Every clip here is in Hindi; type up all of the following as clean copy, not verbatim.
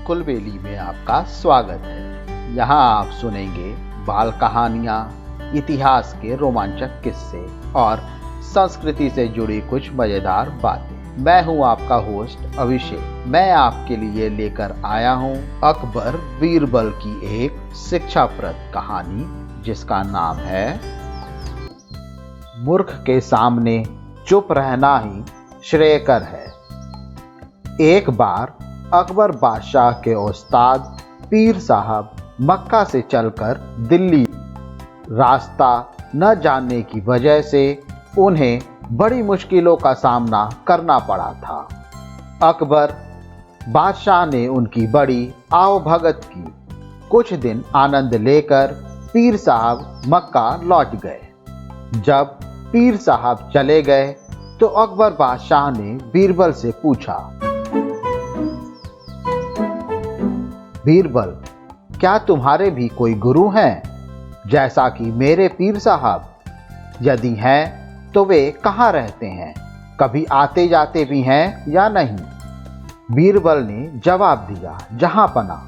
कुलबेली में आपका स्वागत है। यहाँ आप सुनेंगे बाल कहानियाँ, इतिहास के रोमांचक किस्से और संस्कृति से जुड़ी कुछ मजेदार बातें। मैं हूँ आपका होस्ट अभिषेक। मैं आपके लिए लेकर आया हूँ अकबर बीरबल की एक शिक्षाप्रद कहानी जिसका नाम है मूर्ख के सामने चुप रहना ही श्रेयकर है। एक बार अकबर बादशाह के उस्ताद पीर साहब मक्का से चलकर दिल्ली रास्ता न जानने की वजह से उन्हें बड़ी मुश्किलों का सामना करना पड़ा था। अकबर बादशाह ने उनकी बड़ी आवभगत की। कुछ दिन आनंद लेकर पीर साहब मक्का लौट गए। जब पीर साहब चले गए तो अकबर बादशाह ने बीरबल से पूछा, बीरबल, क्या तुम्हारे भी कोई गुरु हैं जैसा कि मेरे पीर साहब? यदि हैं तो वे कहाँ रहते हैं? कभी आते जाते भी हैं या नहीं? बीरबल ने जवाब दिया, जहां पना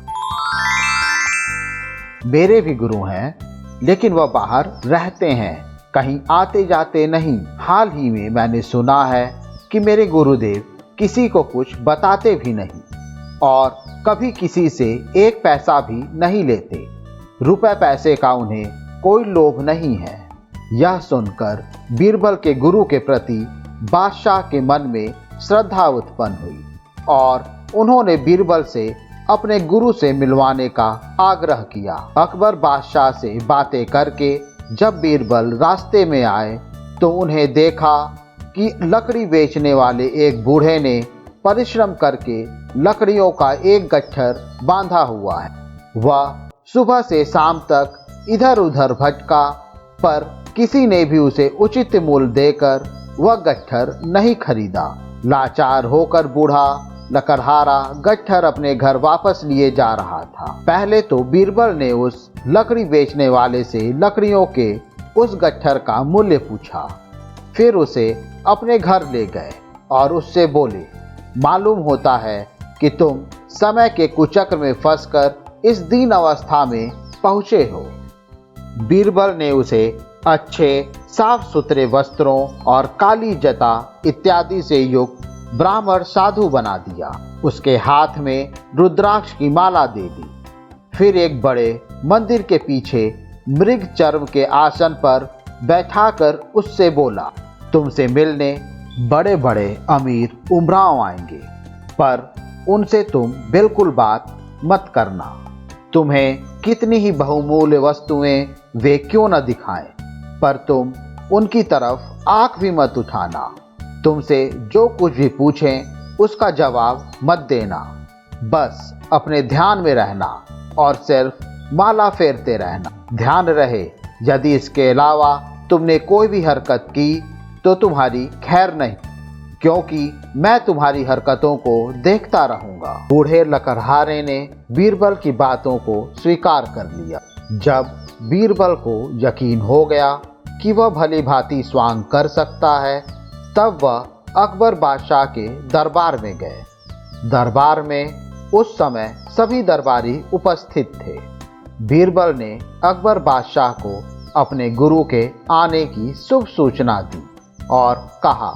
मेरे भी गुरु हैं, लेकिन वह बाहर रहते हैं, कहीं आते जाते नहीं। हाल ही में मैंने सुना है कि मेरे गुरुदेव किसी को कुछ बताते भी नहीं और कभी किसी से एक पैसा भी नहीं लेते। रुपए पैसे का उन्हें कोई लोभ नहीं है। यह सुनकर बीरबल के गुरु के प्रति बादशाह के मन में श्रद्धा उत्पन्न हुई और उन्होंने बीरबल से अपने गुरु से मिलवाने का आग्रह किया। अकबर बादशाह से बातें करके जब बीरबल रास्ते में आए तो उन्हें देखा कि लकड़ी बेचने वाले एक बूढ़े ने परिश्रम करके लकड़ियों का एक गट्ठर बांधा हुआ है। वह सुबह से शाम तक इधर उधर भटका, पर किसी ने भी उसे उचित मूल्य देकर वह गट्ठर नहीं खरीदा। लाचार होकर बूढ़ा लकड़हारा गट्ठर अपने घर वापस लिए जा रहा था। पहले तो बीरबल ने उस लकड़ी बेचने वाले से लकड़ियों के उस गट्ठर का मूल्य पूछा। फिर उसे अपने घर ले गए और उससे बोले, मालूम होता है कि तुम समय के कुचक्र में फंसकर इस दीन अवस्था में पहुंचे हो। बीरबल ने उसे अच्छे साफ सुथरे वस्त्रों और काली जटा इत्यादि से युक्त ब्राह्मण साधु बना दिया। उसके हाथ में रुद्राक्ष की माला दे दी। फिर एक बड़े मंदिर के पीछे मृग चर्म के आसन पर बैठाकर उससे बोला, तुमसे मिलने बड़े बड़े अमीर उमराव आएंगे, पर उनसे तुम बिल्कुल बात मत करना। तुम्हें कितनी ही बहुमूल्य वस्तुएं वे क्यों न दिखाएं, पर तुम उनकी तरफ आंख भी मत उठाना। तुमसे जो कुछ भी पूछें उसका जवाब मत देना। बस अपने ध्यान में रहना और सिर्फ माला फेरते रहना। ध्यान रहे, यदि इसके अलावा तुमने कोई भी हरकत की तो तुम्हारी खैर नहीं, क्योंकि मैं तुम्हारी हरकतों को देखता रहूंगा। बूढ़े लकड़हारे ने बीरबल की बातों को स्वीकार कर लिया। जब बीरबल को यकीन हो गया कि वह भली भांति स्वांग कर सकता है, तब वह अकबर बादशाह के दरबार में गए। दरबार में उस समय सभी दरबारी उपस्थित थे। बीरबल ने अकबर बादशाह को अपने गुरु के आने की शुभ सूचना दी और कहा,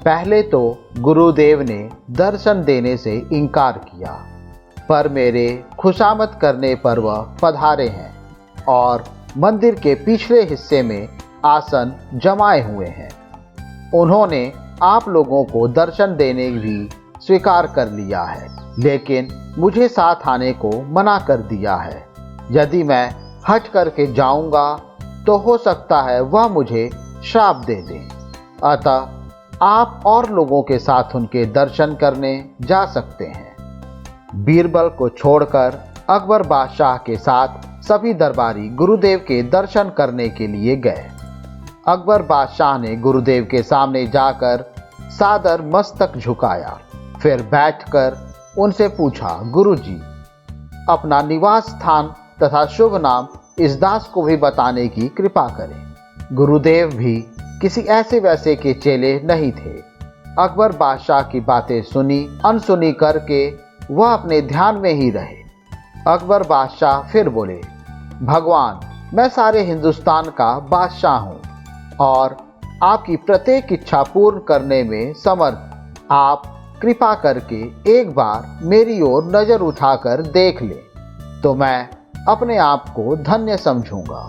पहले तो गुरुदेव ने दर्शन देने से इनकार किया, पर मेरे खुशामद करने पर वह पधारे हैं और मंदिर के पिछले हिस्से में आसन जमाए हुए हैं। उन्होंने आप लोगों को दर्शन देने भी स्वीकार कर लिया है, लेकिन मुझे साथ आने को मना कर दिया है। यदि मैं हट करके जाऊंगा तो हो सकता है वह मुझे श्राप दे दें। अतः आप और लोगों के साथ उनके दर्शन करने जा सकते हैं। बीरबल को छोड़कर अकबर बादशाह के साथ सभी दरबारी गुरुदेव के दर्शन करने के लिए गए। अकबर बादशाह ने गुरुदेव के सामने जाकर सादर मस्तक झुकाया। फिर बैठकर उनसे पूछा, गुरुजी, अपना निवास स्थान तथा शुभ नाम इस दास को भी बताने की कृपा करें। गुरुदेव भी किसी ऐसे वैसे के चेले नहीं थे। अकबर बादशाह की बातें सुनी अनसुनी करके वह अपने ध्यान में ही रहे। अकबर बादशाह फिर बोले, भगवान, मैं सारे हिंदुस्तान का बादशाह हूँ और आपकी प्रत्येक इच्छा पूर्ण करने में समर्थ। आप कृपा करके एक बार मेरी ओर नजर उठाकर देख ले तो मैं अपने आप को धन्य समझूंगा।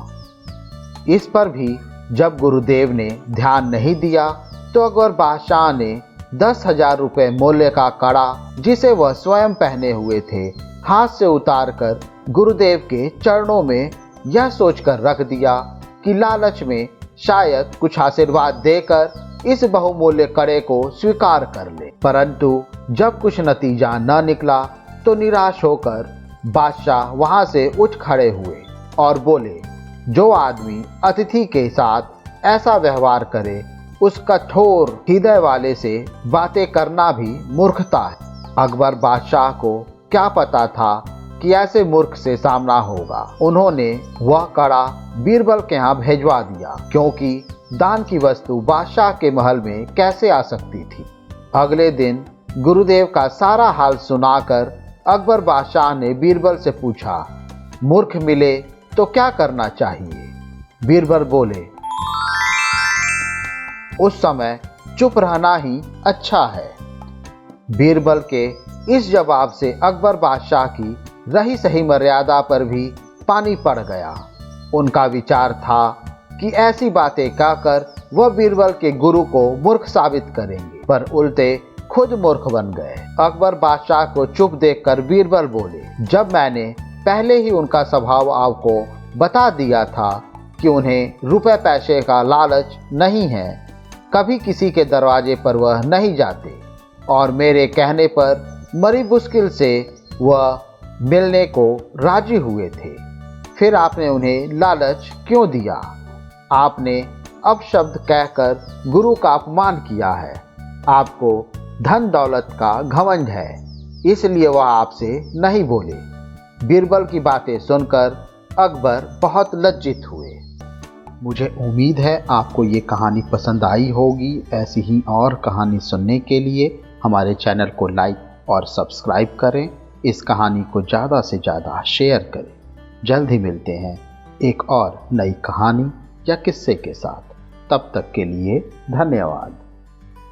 इस पर भी जब गुरुदेव ने ध्यान नहीं दिया तो अकबर बादशाह ने 10,000 रुपये मूल्य का कड़ा, जिसे वह स्वयं पहने हुए थे, हाथ से उतारकर गुरुदेव के चरणों में यह सोचकर रख दिया कि लालच में शायद कुछ आशीर्वाद देकर इस बहुमूल्य कड़े को स्वीकार कर ले। परंतु जब कुछ नतीजा न निकला तो निराश होकर बादशाह वहां से उठ खड़े हुए और बोले, जो आदमी अतिथि के साथ ऐसा व्यवहार करे उस कठोर हृदय वाले से बातें करना भी मूर्खता है। अकबर बादशाह को क्या पता था कि ऐसे मूर्ख से सामना होगा। उन्होंने वह कड़ा बीरबल के यहाँ भेजवा दिया, क्योंकि दान की वस्तु बादशाह के महल में कैसे आ सकती थी। अगले दिन गुरुदेव का सारा हाल सुनाकर अकबर बादशाह ने बीरबल से पूछा, मूर्ख मिले तो क्या करना चाहिए? बीरबल बोले, उस समय चुप रहना ही अच्छा है। बीरबल के इस जवाब से अकबर बादशाह की रही सही मर्यादा पर भी पानी पड़ गया। उनका विचार था कि ऐसी बातें कहकर वह बीरबल के गुरु को मूर्ख साबित करेंगे, पर उल्टे खुद मूर्ख बन गए। अकबर बादशाह को चुप देखकर बीरबल बोले, जब मैंने पहले ही उनका स्वभाव आपको बता दिया था कि उन्हें रुपए पैसे का लालच नहीं है, कभी किसी के दरवाजे पर वह नहीं जाते और मेरे कहने पर बड़ी मुश्किल से वह मिलने को राजी हुए थे, फिर आपने उन्हें लालच क्यों दिया? आपने अपशब्द कहकर गुरु का अपमान किया है। आपको धन दौलत का घमंड है, इसलिए वह आपसे नहीं बोले। बीरबल की बातें सुनकर अकबर बहुत लज्जित हुए। मुझे उम्मीद है आपको ये कहानी पसंद आई होगी। ऐसी ही और कहानी सुनने के लिए हमारे चैनल को लाइक और सब्सक्राइब करें। इस कहानी को ज़्यादा से ज़्यादा शेयर करें। जल्द ही मिलते हैं एक और नई कहानी या किस्से के साथ। तब तक के लिए धन्यवाद।